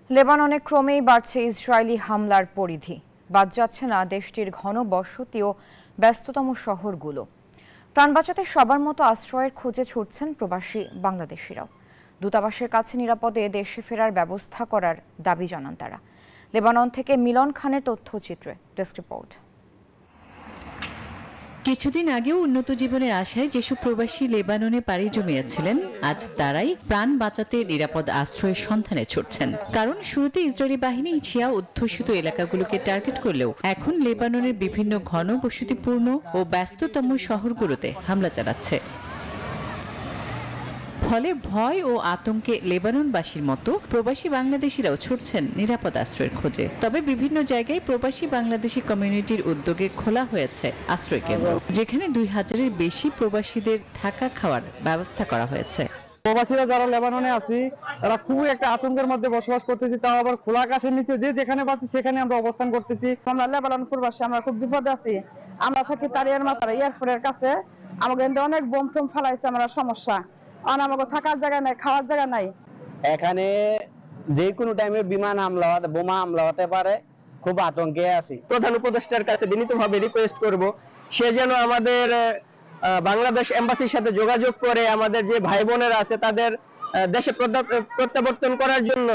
লেবাননে ক্রমেই বাড়ছে ইসরায়েলি হামলার পরিধি। বাদ যাচ্ছে না দেশটির ঘন বসতি ও ব্যস্ততম শহরগুলো। প্রাণ বাঁচাতে সবার মতো আশ্রয়ের খোঁজে ছুটছেন প্রবাসী বাংলাদেশিরাও। দূতাবাসের কাছে নিরাপদে দেশে ফেরার ব্যবস্থা করার দাবি জানান তারা। লেবানন থেকে মিলন খানের তথ্যচিত্রে ডেস্ক রিপোর্ট। কিছুদিন আগেও উন্নত জীবনের আশায় যেসব প্রবাসী লেবাননে পাড়ি জমিয়েছিলেন, আজ তারাই প্রাণ বাঁচাতে নিরাপদ আশ্রয়ের সন্ধানে ছুটছেন। কারণ শুরুতে ইসরায়েলি বাহিনী শিয়া অধ্যুষিত এলাকাগুলোকে টার্গেট করলেও এখন লেবাননের বিভিন্ন ঘন বসতিপূর্ণ ও ব্যস্ততম শহরগুলোতে হামলা চালাচ্ছে। ফলে ভয় ও আতঙ্কে লেবাননবাসীর মতো প্রবাসী বাংলাদেশিরাও ছুটছেন নিরাপদ আশ্রয়ের খোঁজে। তবে বিভিন্ন জায়গায় প্রবাসী বাংলাদেশি কমিউনিটির উদ্যোগে খোলা হয়েছে আশ্রয় কেন্দ্র, যেখানে 2000-এর বেশি প্রবাসীদের থাকা খাওয়ার ব্যবস্থা করা হয়েছে। প্রবাসীরা যারা লেবাননে আছি তারা খুবই একটা আতঙ্কের মধ্যে বসবাস করতেছি, তাও আবার খোলা আকাশের নিচে যেখানে পাচ্ছি সেখানে আমরা অবস্থান করতেছি। আমরা লেবানন প্রবাসী, আমরা খুব বিপদে আছি। আমরা থাকি তারিয়ার মাথার এয়ারপোর্টের কাছে। আমাদের অনেক বোম টোম ফালাইছে, আমরা সমস্যা। আর আমাকে থাকার জায়গা নাই, খাওয়ার জায়গা নাই। এখানে যে কোনো টাইমে বিমান হামলা, বোমা হামলা হতে পারে, খুব আতঙ্কে আছি। প্রধান উপদেষ্টার কাছে বিনীতভাবে রিকোয়েস্ট করব, সে যেন আমাদের বাংলাদেশ এম্বাসির সাথে যোগাযোগ করে আমাদের যে ভাই বোনেরা আছে তাদের দেশে প্রত্যাবর্তন করার জন্য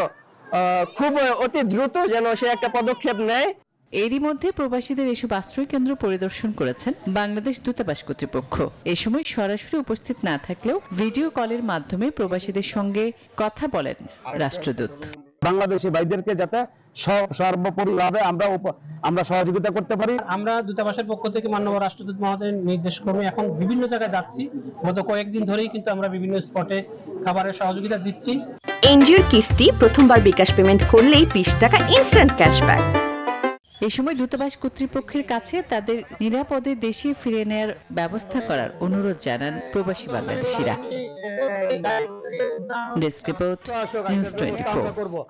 খুব অতি দ্রুত যেন সে একটা পদক্ষেপ নেয়। এরই মধ্যে প্রবাসীদের এসব আশ্রয় কেন্দ্র পরিদর্শন করেছেন বাংলাদেশ দূতাবাস কর্তৃপক্ষ। এ সময় সরাসরি উপস্থিত না থাকলেও ভিডিও কলের মাধ্যমে প্রবাসীদের সঙ্গে কথা বলেন রাষ্ট্রদূত। বাংলাদেশি ভাইদেরকে যাতে সর্বোপরিভাবে আমরা সহযোগিতা করতে পারি। আমরা দূতাবাসের পক্ষ থেকে মাননীয় রাষ্ট্রদূত মহোদয়ের নির্দেশ ক্রমে এখন বিভিন্ন জায়গায় যাচ্ছি। গত কয়েকদিন ধরেই কিন্তু আমরা বিভিন্ন স্পটে খাবারের সহযোগিতা দিচ্ছি। এনজিওর কিস্তি প্রথমবার বিকাশ পেমেন্ট করলেই 20 টাকা ইনস্ট্যান্ট ক্যাশব্যাক। এ সময় দূতাবাস কর্তৃপক্ষের কাছে তাদের নিরাপদে দেশে ফিরে নেয়ার ব্যবস্থা করার অনুরোধ জানান প্রবাসী বাংলাদেশিরা। Desk report, news 24।